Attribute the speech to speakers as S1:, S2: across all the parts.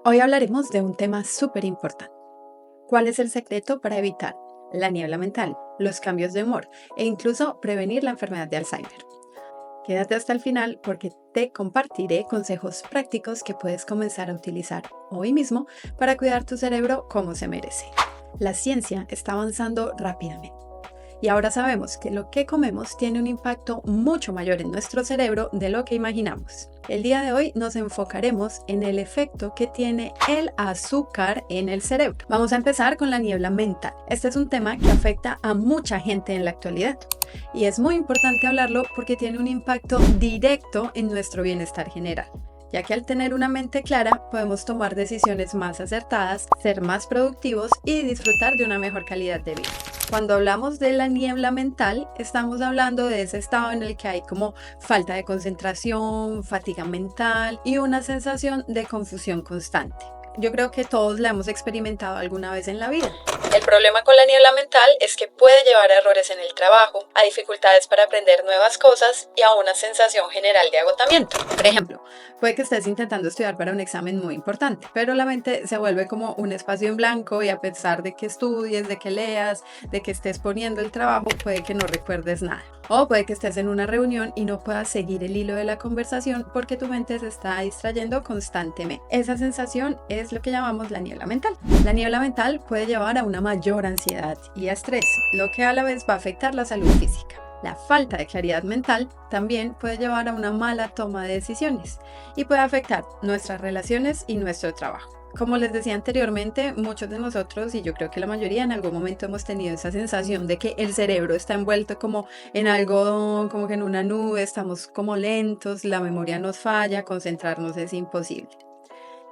S1: Hoy hablaremos de un tema súper importante. ¿Cuál es el secreto para evitar la niebla mental, los cambios de humor e incluso prevenir la enfermedad de Alzheimer? Quédate hasta el final porque te compartiré consejos prácticos que puedes comenzar a utilizar hoy mismo para cuidar tu cerebro como se merece. La ciencia está avanzando rápidamente. Y ahora sabemos que lo que comemos tiene un impacto mucho mayor en nuestro cerebro de lo que imaginamos. El día de hoy nos enfocaremos en el efecto que tiene el azúcar en el cerebro. Vamos a empezar con la niebla mental. Este es un tema que afecta a mucha gente en la actualidad. Y es muy importante hablarlo porque tiene un impacto directo en nuestro bienestar general, ya que al tener una mente clara podemos tomar decisiones más acertadas, ser más productivos y disfrutar de una mejor calidad de vida. Cuando hablamos de la niebla mental, estamos hablando de ese estado en el que hay como falta de concentración, fatiga mental y una sensación de confusión constante. Yo creo que todos la hemos experimentado alguna vez en la vida. El problema con la niebla mental es que puede llevar a errores en el trabajo, a dificultades para aprender nuevas cosas y a una sensación general de agotamiento. Por ejemplo, puede que estés intentando estudiar para un examen muy importante, pero la mente se vuelve como un espacio en blanco y a pesar de que estudies, de que leas, de que estés poniendo el trabajo, puede que no recuerdes nada. O puede que estés en una reunión y no puedas seguir el hilo de la conversación porque tu mente se está distrayendo constantemente. Esa sensación es lo que llamamos la niebla mental. La niebla mental puede llevar a una mayor ansiedad y a estrés, lo que a la vez va a afectar la salud física. La falta de claridad mental también puede llevar a una mala toma de decisiones y puede afectar nuestras relaciones y nuestro trabajo. Como les decía anteriormente, muchos de nosotros, y yo creo que la mayoría en algún momento hemos tenido esa sensación de que el cerebro está envuelto como en algo, como que en una nube, estamos como lentos, la memoria nos falla, concentrarnos es imposible.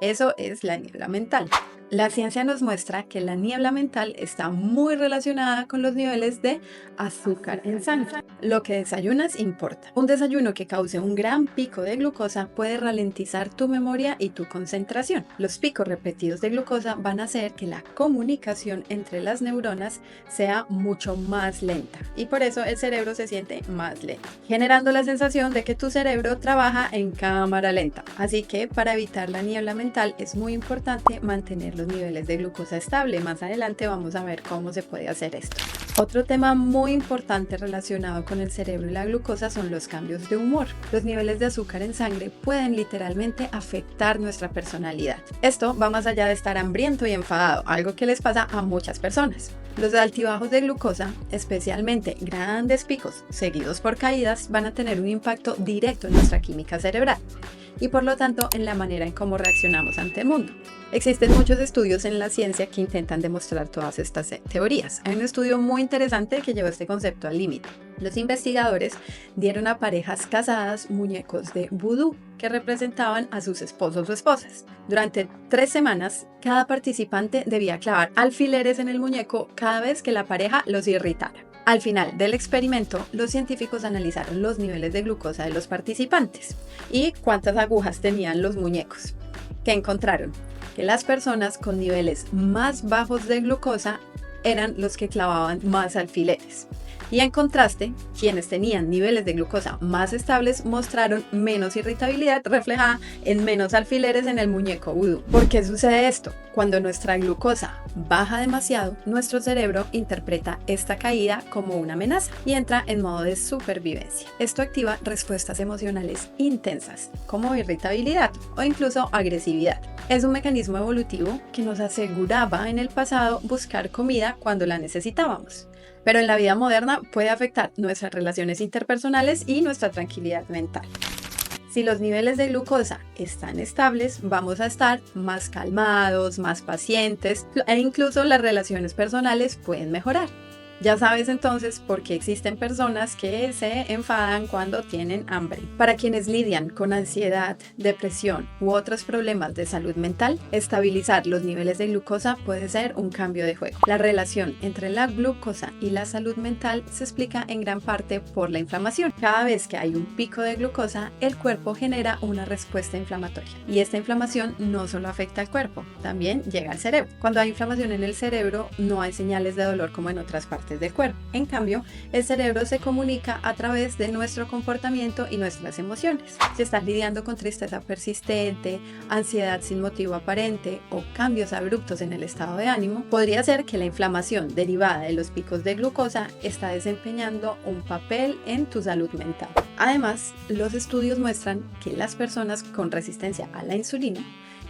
S1: Eso es la niebla mental. La ciencia nos muestra que la niebla mental está muy relacionada con los niveles de azúcar en sangre. Lo que desayunas importa. Un desayuno que cause un gran pico de glucosa puede ralentizar tu memoria y tu concentración. Los picos repetidos de glucosa van a hacer que la comunicación entre las neuronas sea mucho más lenta y por eso el cerebro se siente más lento, generando la sensación de que tu cerebro trabaja en cámara lenta. Así que para evitar la niebla mental es muy importante mantener los niveles de glucosa estable. Más adelante vamos a ver cómo se puede hacer esto. Otro tema muy importante relacionado con el cerebro y la glucosa son los cambios de humor. Los niveles de azúcar en sangre pueden literalmente afectar nuestra personalidad. Esto va más allá de estar hambriento y enfadado, algo que les pasa a muchas personas. Los altibajos de glucosa, especialmente grandes picos seguidos por caídas, van a tener un impacto directo en nuestra química cerebral y por lo tanto en la manera en cómo reaccionamos ante el mundo. Existen muchos estudios en la ciencia que intentan demostrar todas estas teorías. Hay un estudio muy interesante que llevó este concepto al límite. Los investigadores dieron a parejas casadas muñecos de vudú que representaban a sus esposos o esposas. Durante 3 semanas, cada participante debía clavar alfileres en el muñeco cada vez que la pareja los irritara. Al final del experimento, los científicos analizaron los niveles de glucosa de los participantes y cuántas agujas tenían los muñecos. ¿Qué encontraron? Que las personas con niveles más bajos de glucosa eran los que clavaban más alfileres. Y en contraste, quienes tenían niveles de glucosa más estables mostraron menos irritabilidad reflejada en menos alfileres en el muñeco vudú. ¿Por qué sucede esto? Cuando nuestra glucosa baja demasiado, nuestro cerebro interpreta esta caída como una amenaza y entra en modo de supervivencia. Esto activa respuestas emocionales intensas, como irritabilidad o incluso agresividad. Es un mecanismo evolutivo que nos aseguraba en el pasado buscar comida cuando la necesitábamos. Pero en la vida moderna puede afectar nuestras relaciones interpersonales y nuestra tranquilidad mental. Si los niveles de glucosa están estables, vamos a estar más calmados, más pacientes e incluso las relaciones personales pueden mejorar. Ya sabes entonces por qué existen personas que se enfadan cuando tienen hambre. Para quienes lidian con ansiedad, depresión u otros problemas de salud mental, estabilizar los niveles de glucosa puede ser un cambio de juego. La relación entre la glucosa y la salud mental se explica en gran parte por la inflamación. Cada vez que hay un pico de glucosa, el cuerpo genera una respuesta inflamatoria. Y esta inflamación no solo afecta al cuerpo, también llega al cerebro. Cuando hay inflamación en el cerebro, no hay señales de dolor como en otras partes partes del cuerpo. En cambio, el cerebro se comunica a través de nuestro comportamiento y nuestras emociones. Si estás lidiando con tristeza persistente, ansiedad sin motivo aparente o cambios abruptos en el estado de ánimo, podría ser que la inflamación derivada de los picos de glucosa está desempeñando un papel en tu salud mental. Además, los estudios muestran que las personas con resistencia a la insulina,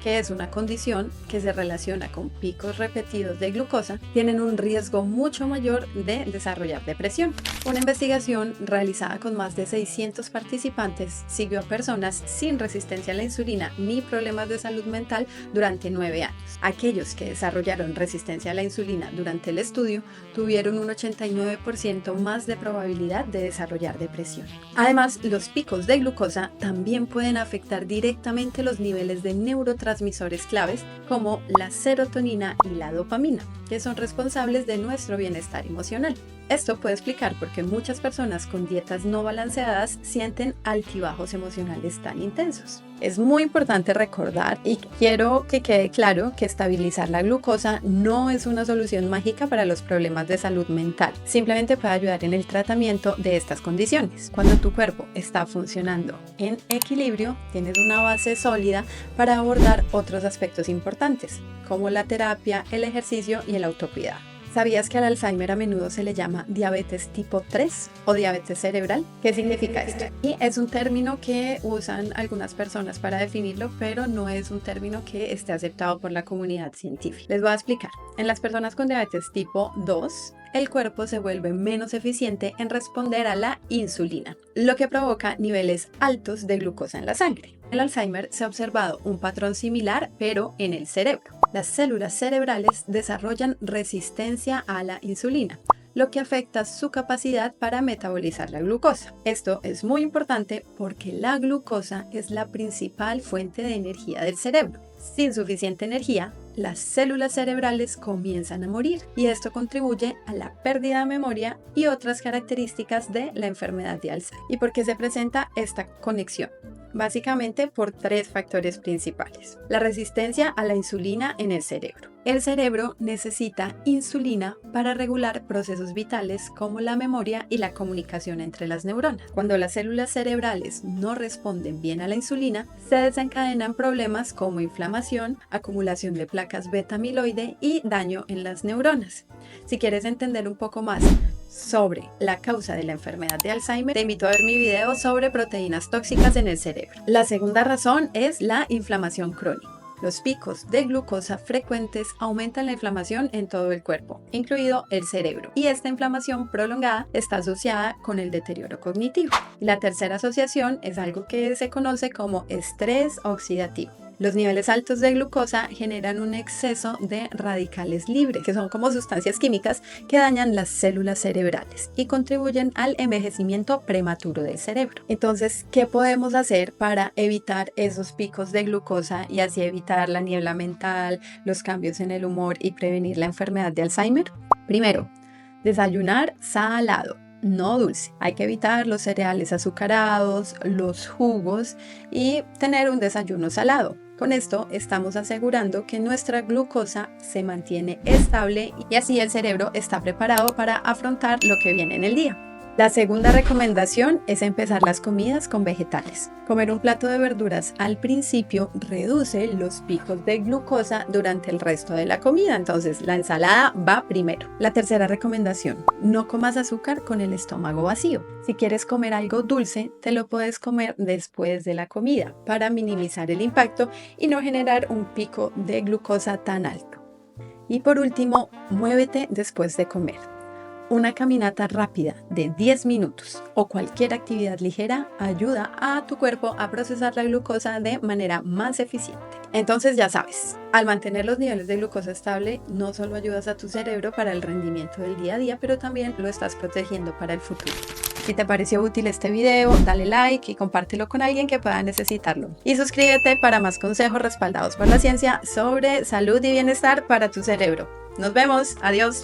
S1: que es una condición que se relaciona con picos repetidos de glucosa, tienen un riesgo mucho mayor de desarrollar depresión. Una investigación realizada con más de 600 participantes siguió a personas sin resistencia a la insulina ni problemas de salud mental durante 9 años. Aquellos que desarrollaron resistencia a la insulina durante el estudio tuvieron un 89% más de probabilidad de desarrollar depresión. Además, los picos de glucosa también pueden afectar directamente los niveles de neurotransmisores claves como la serotonina y la dopamina, que son responsables de nuestro bienestar emocional. Esto puede explicar por qué muchas personas con dietas no balanceadas sienten altibajos emocionales tan intensos. Es muy importante recordar, y quiero que quede claro, que estabilizar la glucosa no es una solución mágica para los problemas de salud mental. Simplemente puede ayudar en el tratamiento de estas condiciones. Cuando tu cuerpo está funcionando en equilibrio, tienes una base sólida para abordar otros aspectos importantes, como la terapia, el ejercicio y el autocuidado. ¿Sabías que al Alzheimer a menudo se le llama diabetes tipo 3 o diabetes cerebral? ¿Qué significa esto? Y es un término que usan algunas personas para definirlo, pero no es un término que esté aceptado por la comunidad científica. Les voy a explicar. En las personas con diabetes tipo 2, el cuerpo se vuelve menos eficiente en responder a la insulina, lo que provoca niveles altos de glucosa en la sangre. En el Alzheimer se ha observado un patrón similar, pero en el cerebro. Las células cerebrales desarrollan resistencia a la insulina, lo que afecta su capacidad para metabolizar la glucosa. Esto es muy importante porque la glucosa es la principal fuente de energía del cerebro. Sin suficiente energía, las células cerebrales comienzan a morir y esto contribuye a la pérdida de memoria y otras características de la enfermedad de Alzheimer. ¿Y por qué se presenta esta conexión? Básicamente por 3 factores principales. La resistencia a la insulina en el cerebro. El cerebro necesita insulina para regular procesos vitales como la memoria y la comunicación entre las neuronas. Cuando las células cerebrales no responden bien a la insulina, se desencadenan problemas como inflamación, acumulación de placas beta-amiloide y daño en las neuronas. Si quieres entender un poco más sobre la causa de la enfermedad de Alzheimer, te invito a ver mi video sobre proteínas tóxicas en el cerebro. La segunda razón es la inflamación crónica. Los picos de glucosa frecuentes aumentan la inflamación en todo el cuerpo, incluido el cerebro, y esta inflamación prolongada está asociada con el deterioro cognitivo. La tercera asociación es algo que se conoce como estrés oxidativo. Los niveles altos de glucosa generan un exceso de radicales libres, que son como sustancias químicas que dañan las células cerebrales y contribuyen al envejecimiento prematuro del cerebro. Entonces, ¿qué podemos hacer para evitar esos picos de glucosa y así evitar la niebla mental, los cambios en el humor y prevenir la enfermedad de Alzheimer? Primero, desayunar salado, no dulce. Hay que evitar los cereales azucarados, los jugos y tener un desayuno salado. Con esto estamos asegurando que nuestra glucosa se mantiene estable y así el cerebro está preparado para afrontar lo que viene en el día. La segunda recomendación es empezar las comidas con vegetales. Comer un plato de verduras al principio reduce los picos de glucosa durante el resto de la comida, entonces la ensalada va primero. La tercera recomendación, no comas azúcar con el estómago vacío. Si quieres comer algo dulce, te lo puedes comer después de la comida para minimizar el impacto y no generar un pico de glucosa tan alto. Y por último, muévete después de comer. Una caminata rápida de 10 minutos o cualquier actividad ligera ayuda a tu cuerpo a procesar la glucosa de manera más eficiente. Entonces ya sabes, al mantener los niveles de glucosa estable, no solo ayudas a tu cerebro para el rendimiento del día a día, pero también lo estás protegiendo para el futuro. Si te pareció útil este video, dale like y compártelo con alguien que pueda necesitarlo. Y suscríbete para más consejos respaldados por la ciencia sobre salud y bienestar para tu cerebro. Nos vemos, adiós.